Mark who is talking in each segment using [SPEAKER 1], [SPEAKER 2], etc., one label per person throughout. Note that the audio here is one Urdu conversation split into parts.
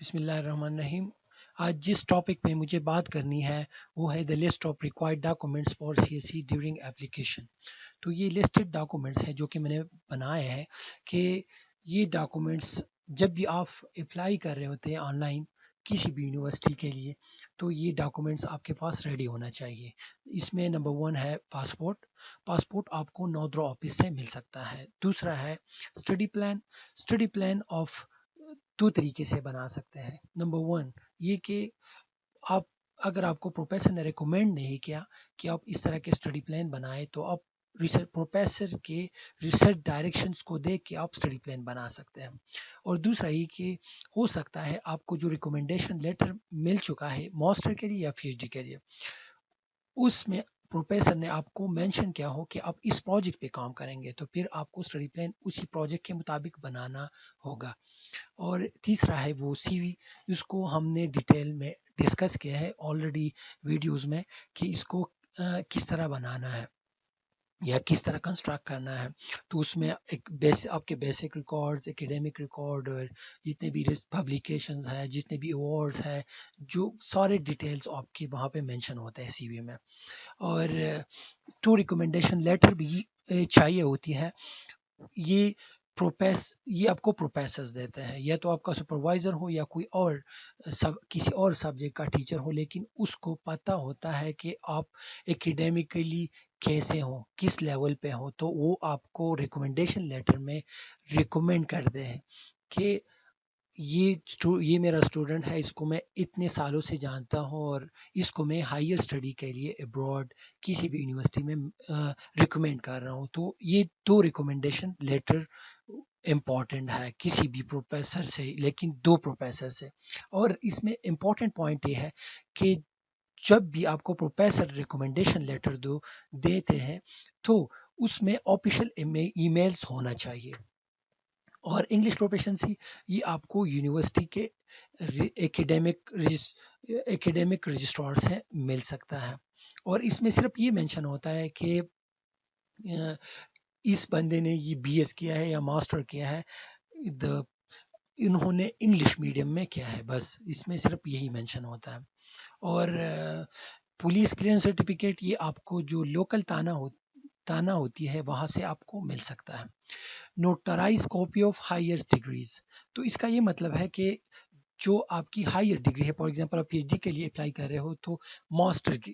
[SPEAKER 1] بسم اللہ الرحمن الرحیم۔ آج جس ٹاپک پہ مجھے بات کرنی ہے وہ ہے the list of required documents for C S C during application. تو یہ لسٹڈ ڈاکومنٹس ہیں جو کہ میں نے بنائے ہیں کہ یہ ڈاکومنٹس جب بھی آپ اپلائی کر رہے ہوتے ہیں آن لائن کسی بھی یونیورسٹی کے لیے تو یہ ڈاکومنٹس آپ کے پاس ریڈی ہونا چاہیے۔ اس میں نمبر 1 ہے پاسپورٹ۔ پاسپورٹ آپ کو نودرا آفس سے مل سکتا ہے۔ دوسرا ہے study plan. Study plan of دو طریقے سے بنا سکتے ہیں۔ نمبر 1 یہ کہ آپ اگر آپ کو پروفیسر نے ریکمینڈ نہیں کیا کہ آپ اس طرح کے اسٹڈی پلان بنائیں تو آپ پروفیسر کے ریسرچ ڈائریکشنز کو دیکھ کے آپ اسٹڈی پلان بنا سکتے ہیں۔ اور دوسرا یہ کہ ہو سکتا ہے آپ کو جو ریکمنڈیشن لیٹر مل چکا ہے ماسٹر کے لیے یا پی ایچ ڈی کے لیے اس میں پروفیسر نے آپ کو مینشن کیا ہو کہ آپ اس پروجیکٹ پہ کام کریں گے تو پھر آپ کو اسٹڈی پلان اسی پروجیکٹ کے مطابق بنانا ہوگا۔ اور تیسرا ہے وہ سی وی، اس کو ہم نے ڈیٹیل میں ڈسکس کیا ہے آلریڈی ویڈیوز میں کہ اس کو کس طرح بنانا ہے یا کس طرح کنسٹرکٹ کرنا ہے۔ تو اس میں ایک آپ کے بیسک ریکارڈز، اکیڈیمک ریکارڈ اور جتنے بھی پبلیکیشنز ہیں، جتنے بھی ایوارڈز ہیں، جو سارے ڈیٹیلز آپ کے وہاں پہ مینشن ہوتے ہیں سی وی میں۔ اور ٹو ریکمنڈیشن لیٹر بھی چاہیے ہوتی ہے۔ یہ یہ آپ کو پروفیسرز دیتے ہیں، یا تو آپ کا سپروائزر ہو یا کوئی اور کسی اور سبجیکٹ کا ٹیچر ہو، لیکن اس کو پتہ ہوتا ہے کہ آپ ایکیڈیمکلی کیسے ہوں، کس لیول پہ ہوں، تو وہ آپ کو ریکمنڈیشن لیٹر میں ریکمینڈ کرتے ہیں کہ یہ میرا اسٹوڈنٹ ہے، اس کو میں اتنے سالوں سے جانتا ہوں اور اس کو میں ہائر اسٹڈی کے لیے ابراڈ کسی بھی یونیورسٹی میں ریکمینڈ کر رہا ہوں۔ تو یہ دو ریکمنڈیشن لیٹر امپورٹنٹ ہے کسی بھی پروفیسر سے، لیکن دو پروفیسر سے۔ اور اس میں امپورٹنٹ پوائنٹ یہ ہے کہ جب بھی آپ کو پروفیسر ریکمنڈیشن لیٹر دیتے ہیں تو اس میں آفیشیل ای میلز ہونا چاہیے۔ اور انگلش پروفیشنسی یہ آپ کو یونیورسٹی کے ایکیڈیمک رجسٹرار سے مل سکتا ہے۔ اور اس میں صرف یہ مینشن ہوتا ہے کہ اس بندے نے یہ بی ایس کیا ہے یا ماسٹر کیا ہے، انہوں نے انگلش میڈیم میں کیا ہے، بس اس میں صرف یہی مینشن ہوتا ہے۔ اور پولیس کلیئرنس سرٹیفکیٹ یہ آپ کو جو لوکل تانا ہوتی ہے وہاں سے آپ کو مل سکتا ہے۔ نوٹرائز کاپی آف ہائر ڈگریز، تو اس کا یہ مطلب ہے کہ جو آپ کی ہائر ڈگری ہے، فار ایگزامپل آپ پی ایچ ڈی کے لیے اپلائی کر رہے ہو تو ماسٹر کی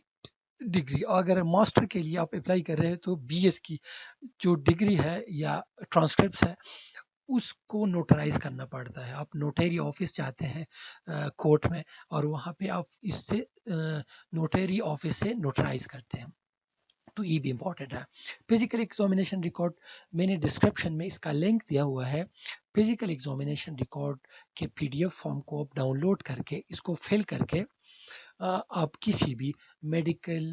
[SPEAKER 1] ڈگری، اگر ماسٹر کے لیے آپ اپلائی کر رہے ہیں تو بی ایس کی جو ڈگری ہے یا ٹرانسکرپٹس ہے اس کو نوٹرائز کرنا پڑتا ہے۔ آپ نوٹری آفس جاتے ہیں کورٹ میں اور وہاں پہ آپ اس سے نوٹری آفس سے نوٹرائز کرتے ہیں، تو یہ بھی امپورٹنٹ ہے۔ فزیکل ایگزامینیشن ریکارڈ میں نے ڈسکرپشن میں اس کا لنک دیا ہوا ہے۔ فزیکل ایگزامینیشن ریکارڈ کے پی ڈی ایف فارم کو آپ ڈاؤن لوڈ کر کے اس کو فل کر کے آپ کسی بھی میڈیکل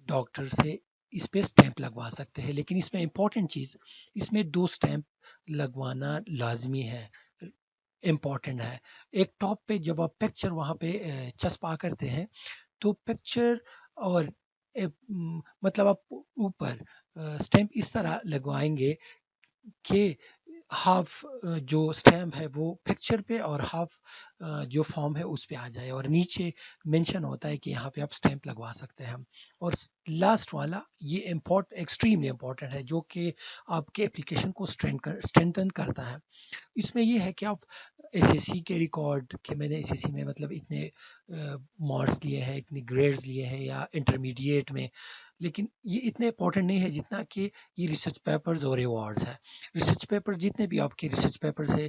[SPEAKER 1] ڈاکٹر سے اس پہ سٹیمپ لگوا سکتے ہیں، لیکن اس میں امپورٹنٹ چیز اس میں 2 سٹیمپ لگوانا لازمی ہے، امپورٹنٹ ہے۔ ایک ٹاپ پہ جب آپ پکچر وہاں پہ چسپا کرتے ہیں تو پکچر اور مطلب آپ اوپر سٹیمپ اس طرح لگوائیں گے کہ ہاف جو سٹیمپ ہے وہ پکچر پہ اور ہاف جو فارم ہے اس پہ آ جائے، اور نیچے مینشن ہوتا ہے کہ یہاں پہ آپ سٹیمپ لگوا سکتے ہیں۔ اور لاسٹ والا یہ ایکسٹریملی امپورٹنٹ ہے جو کہ آپ کے اپلیکیشن کو اسٹرینتھن کرتا ہے۔ اس میں یہ ہے کہ آپ ایس ایس سی کے ریکارڈ کہ میں نے ایس ایس سی میں مطلب اتنے مارکس لیے ہیں، اتنے گریڈز لیے ہیں یا انٹرمیڈیٹ میں، لیکن یہ اتنے امپورٹنٹ نہیں ہے جتنا کہ یہ ریسرچ پیپرز اور ایوارڈز ہے۔ ریسرچ پیپر جتنے بھی آپ کے ریسرچ پیپرز ہے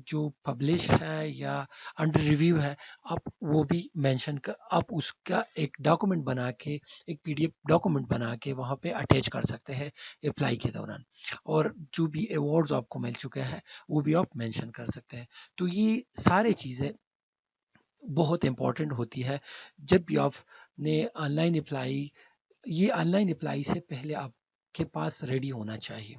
[SPEAKER 1] جو پبلش ہے یا انڈر ریویو ہے، آپ وہ بھی مینشن آپ اس کا ایک ڈاکومنٹ بنا کے، ایک پی ڈی ایف ڈاکومنٹ بنا کے وہاں پہ اٹیچ کر سکتے ہیں اپلائی کے دوران۔ اور جو بھی ایوارڈز آپ کو مل چکے ہیں وہ بھی آپ مینشن کر سکتے ہیں۔ تو یہ سارے چیزیں بہت امپورٹنٹ ہوتی ہے جب بھی آپ نے آن لائن اپلائی، یہ آن لائن اپلائی سے پہلے آپ کے پاس ریڈی ہونا چاہیے۔